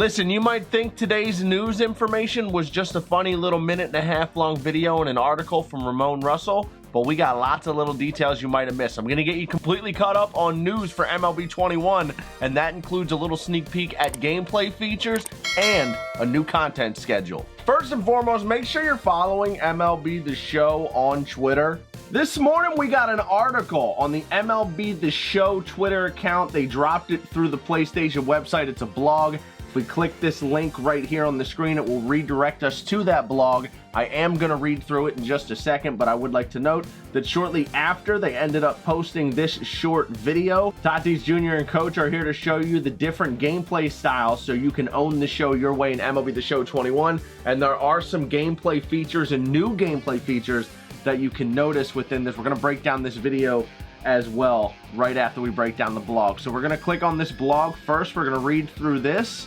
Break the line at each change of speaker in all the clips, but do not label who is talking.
Listen, you might think today's news information was just a funny little minute-and-a-half long video and an article from Ramon Russell, but we got lots of little details you might have missed. I'm going to get you completely caught up on news for MLB 21, and that includes a little sneak peek at gameplay features and a new content schedule. First and foremost, make sure you're following MLB The Show on Twitter. This morning we got an article on the MLB The Show Twitter account. They dropped it through the PlayStation website. It's a blog. If we click this link right here on the screen, it will redirect us to that blog. I am going to read through it in just a second, but I would like to note that shortly after they ended up posting this short video, Tatis Jr. and Coach are here to show you the different gameplay styles so you can own the show your way in MLB The Show 21. And there are some gameplay features and new gameplay features that you can notice within this. We're going to break down this video as well right after we break down the blog. So we're going to click on this blog first. We're going to read through this.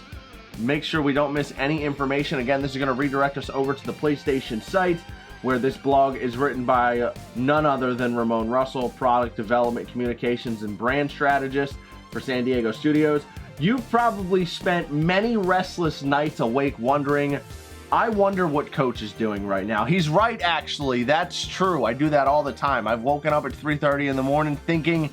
Make sure we don't miss any information. Again, this is going to redirect us over to the PlayStation site, where this blog is written by none other than Ramon Russell, product development, communications, and brand strategist for San Diego Studios. You've probably spent many restless nights awake wondering, I wonder what Coach is doing right now. He's right, actually. That's true. I do that all the time. I've woken up at 3:30 in the morning thinking,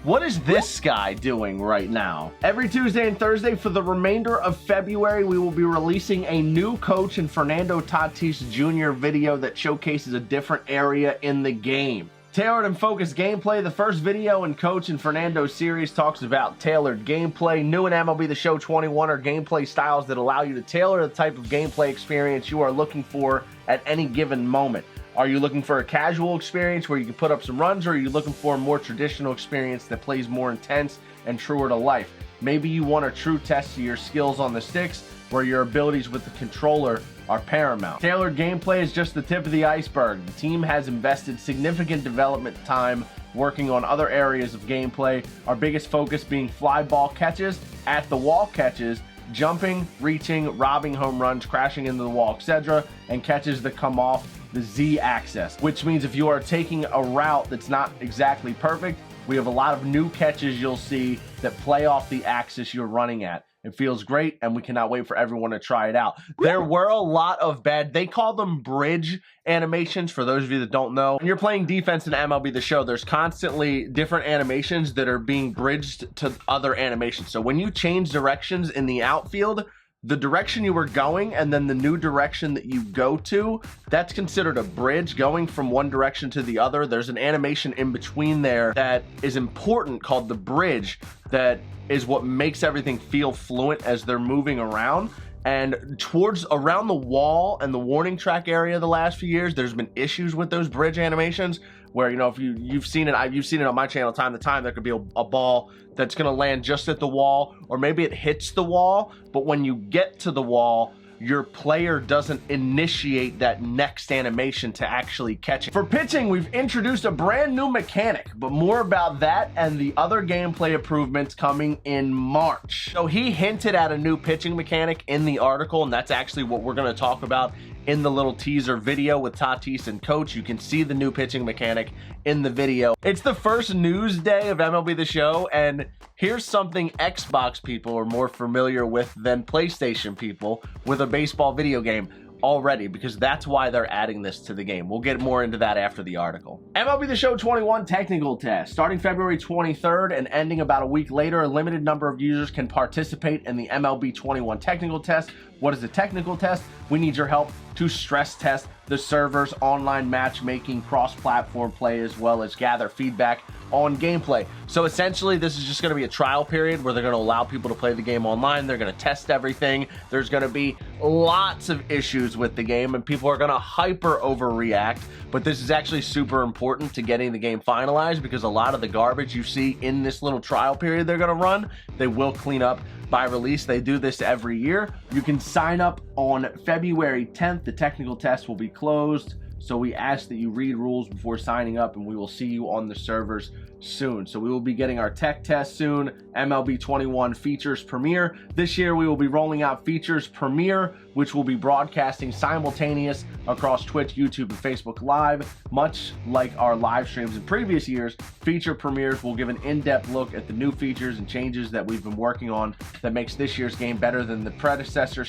what is this guy doing right now? Every Tuesday and Thursday for the remainder of February, we will be releasing a new Coach and Fernando Tatis Jr. video that showcases a different area in the game. Tailored and focused gameplay. The first video in Coach and Fernando series talks about tailored gameplay. New in MLB The Show 21 are gameplay styles that allow you to tailor the type of gameplay experience you are looking for at any given moment. Are you looking for a casual experience where you can put up some runs, or are you looking for a more traditional experience that plays more intense and truer to life? Maybe you want a true test of your skills on the sticks, where your abilities with the controller are paramount. Tailored gameplay is just the tip of the iceberg. The team has invested significant development time working on other areas of gameplay, our biggest focus being fly ball catches, at the wall catches, jumping, reaching, robbing home runs, crashing into the wall, etc., and catches that come off the Z-axis, which means if you are taking a route that's not exactly perfect, we have a lot of new catches you'll see that play off the axis you're running at. It feels great, and we cannot wait for everyone to try it out. There were a lot of bad, they call them bridge animations, for those of you that don't know. When you're playing defense in MLB The Show, there's constantly different animations that are being bridged to other animations. So when you change directions in the outfield, the direction you were going and then the new direction that you go to, that's considered a bridge, going from one direction to the other. There's an animation in between there that is important called the bridge, that is what makes everything feel fluent as they're moving around. And towards around the wall and the warning track area the last few years, there's been issues with those bridge animations where, you know, if you've seen it on my channel time to time, there could be a ball that's going to land just at the wall, or maybe it hits the wall, but when you get to the wall, your player doesn't initiate that next animation to actually catch it. For pitching, we've introduced a brand new mechanic, but more about that and the other gameplay improvements coming in March. So he hinted at a new pitching mechanic in the article, and that's actually what we're going to talk about in the little teaser video with Tatis and Coach. You can see the new pitching mechanic in the video. It's the first news day of MLB The Show, and here's something Xbox people are more familiar with than PlayStation people with a baseball video game already, because that's why they're adding this to the game. We'll get more into that after the article. MLB The Show 21 technical test. Starting February 23rd and ending about a week later, a limited number of users can participate in the MLB 21 technical test. What is a technical test? We need your help to stress test the servers, online matchmaking, cross-platform play, as well as gather feedback on gameplay. So essentially, this is just going to be a trial period where they're going to allow people to play the game online. They're going to test everything. There's going to be lots of issues with the game, and people are going to hyper overreact. But this is actually super important to getting the game finalized, because a lot of the garbage you see in this little trial period they're going to run, they will clean up by release. They do this every year. You can sign up on February 10th. The technical test will be closed So we ask that you read rules before signing up, and we will see you on the servers soon. So we will be getting our tech test soon. MLB 21 Features Premiere. This year we will be rolling out Features Premiere, which will be broadcasting simultaneous across Twitch, YouTube, and Facebook Live. Much like our live streams in previous years, Feature Premieres will give an in-depth look at the new features and changes that we've been working on that makes this year's game better than the predecessor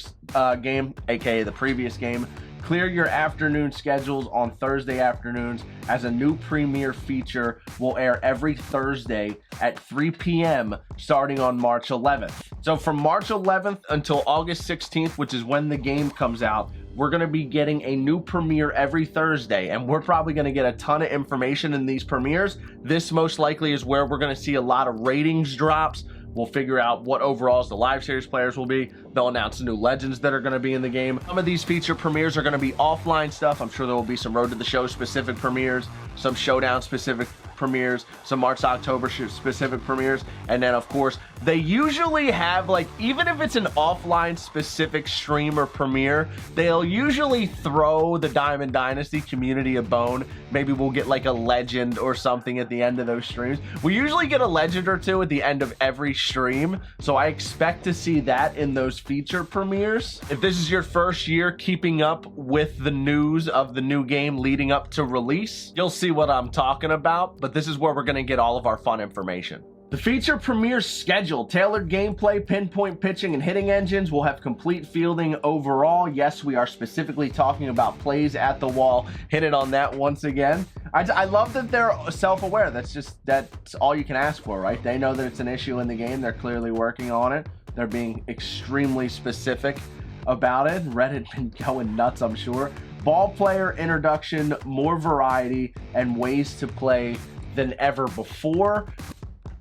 game, aka the previous game. Clear your afternoon schedules on Thursday afternoons, as a new premiere feature will air every Thursday at 3 p.m. starting on March 11th. So from March 11th until August 16th, which is when the game comes out, we're going to be getting a new premiere every Thursday, and we're probably going to get a ton of information in these premieres. This most likely is where we're going to see a lot of ratings drops. We'll figure out what overalls the live series players will be. They'll announce the new legends that are going to be in the game. Some of these feature premieres are going to be offline stuff. I'm sure there will be some Road to the Show specific premieres, some Showdown specific premieres, some March to October specific premieres, and then of course they usually have, like, even if it's an offline specific stream or premiere, they'll usually throw the Diamond Dynasty community a bone. Maybe we'll get like a legend or something at the end of those streams. We usually get a legend or two at the end of every stream, so I expect to see that in those feature premieres. If this is your first year keeping up with the news of the new game leading up to release, you'll see what I'm talking about, but this is where we're going to get all of our fun information. The feature premiere schedule: tailored gameplay, pinpoint pitching, and hitting engines. Will have complete fielding overall. Yes, we are specifically talking about plays at the wall. Hit it on that once again. I love that they're self-aware. That's all you can ask for, right? They know that it's an issue in the game. They're clearly working on it. They're being extremely specific about it. Reddit been going nuts, I'm sure. Ball player introduction, more variety, and ways to play than ever before.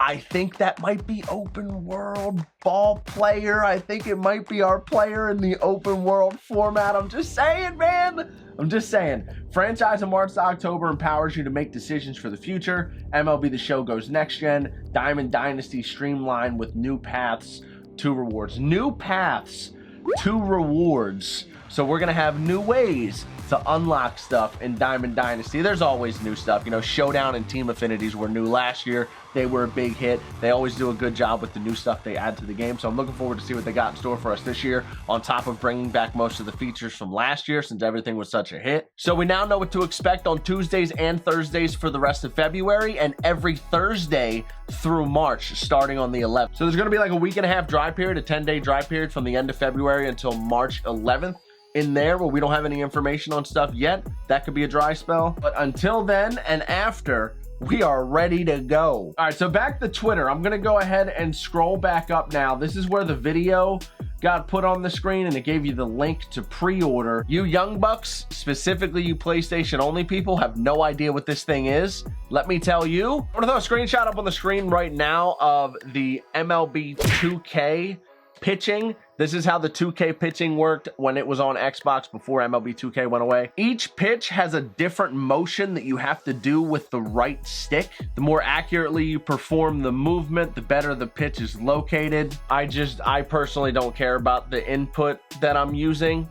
I think that might be open world ball player. I think it might be our player in the open world format. I'm just saying, man. I'm just saying. Franchise in March to October empowers you to make decisions for the future. MLB The Show goes next gen. Diamond Dynasty streamlined with new paths to rewards. New paths to rewards. So we're going to have new ways to unlock stuff in Diamond Dynasty. There's always new stuff. You know, Showdown and Team Affinities were new last year. They were a big hit. They always do a good job with the new stuff they add to the game. So I'm looking forward to see what they got in store for us this year, on top of bringing back most of the features from last year since everything was such a hit. So we now know what to expect on Tuesdays and Thursdays for the rest of February, and every Thursday through March, starting on the 11th. So there's going to be like a week and a half dry period, a 10-day dry period from the end of February until March 11th. In there where we don't have any information on stuff yet. That could be a dry spell. But until then and after, we are ready to go. All right, so back to Twitter. I'm going to go ahead and scroll back up now. This is where the video got put on the screen, and it gave you the link to pre-order. You Young Bucks, specifically you PlayStation only people, have no idea what this thing is. Let me tell you. I'm going to throw a screenshot up on the screen right now of the MLB 2K pitching. This is how the 2K pitching worked when it was on Xbox before MLB 2K went away. Each pitch has a different motion that you have to do with the right stick. The more accurately you perform the movement, the better the pitch is located. I personally don't care about the input that I'm using.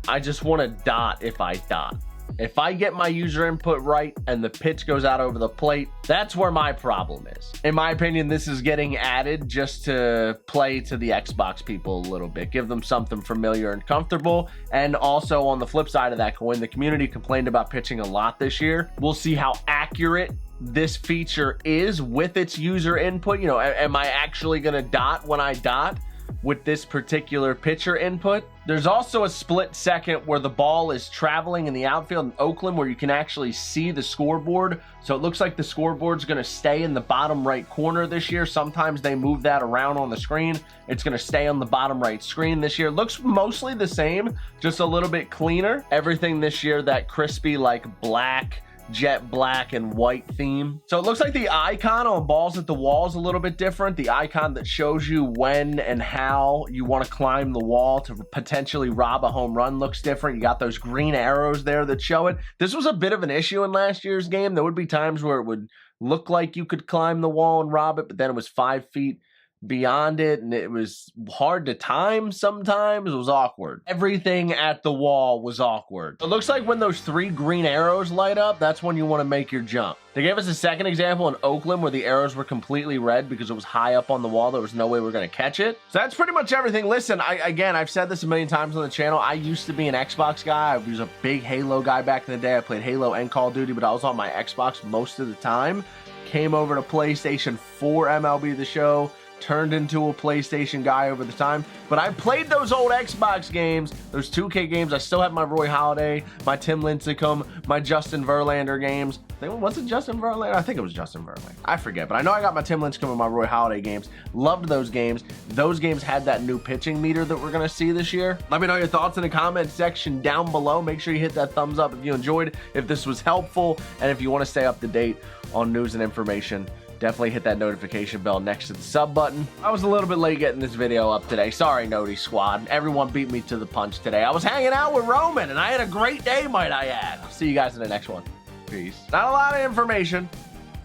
I just want to dot if I dot. If I get my user input right and the pitch goes out over the plate, that's where my problem is. In my opinion, this is getting added just to play to the Xbox people a little bit, give them something familiar and comfortable. And also on the flip side of that coin, the community complained about pitching a lot this year. We'll see how accurate this feature is with its user input. You know, am I actually going to dot when I dot with this particular pitcher input? There's also a split second where the ball is traveling in the outfield in Oakland where you can actually see the scoreboard. So it looks like the scoreboard's going to stay in the bottom right corner this year. Sometimes they move that around on the screen. It's going to stay on the bottom right screen this year. Looks mostly the same, just a little bit cleaner. Everything this year, that crispy, like black, jet black and white theme. So it looks like the icon on balls at the wall is a little bit different. The icon that shows you when and how you want to climb the wall to potentially rob a home run looks different. You got those green arrows there that show it. This was a bit of an issue in last year's game. There would be times where it would look like you could climb the wall and rob it, but then it was 5 feet beyond it, and it was hard to time sometimes. It was awkward. Everything at the wall was awkward. It looks like when those 3 green arrows light up, that's when you want to make your jump. They gave us a second example in Oakland where the arrows were completely red because it was high up on the wall. There was no way we were going to catch it. So that's pretty much everything. Listen, again, I've said this a million times on the channel. I used to be an Xbox guy. I was a big Halo guy back in the day. I played Halo and Call of Duty, but I was on my Xbox most of the time. Came over to PlayStation for MLB The Show. Turned into a PlayStation guy over the time, but I played those old Xbox games, those 2K games. I still have my Roy Halladay, my Tim Lincecum, my Justin Verlander games. Was it Justin Verlander? I think it was Justin Verlander. I forget, but I know I got my Tim Lincecum and my Roy Halladay games. Loved those games. Those games had that new pitching meter that we're gonna see this year. Let me know your thoughts in the comment section down below. Make sure you hit that thumbs up if you enjoyed, if this was helpful, and if you want to stay up to date on news and information. Definitely hit that notification bell next to the sub button. I was a little bit late getting this video up today. Sorry, Noti Squad. Everyone beat me to the punch today. I was hanging out with Roman, and I had a great day, might I add. I'll see you guys in the next one. Peace. Not a lot of information,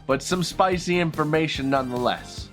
but some spicy information nonetheless.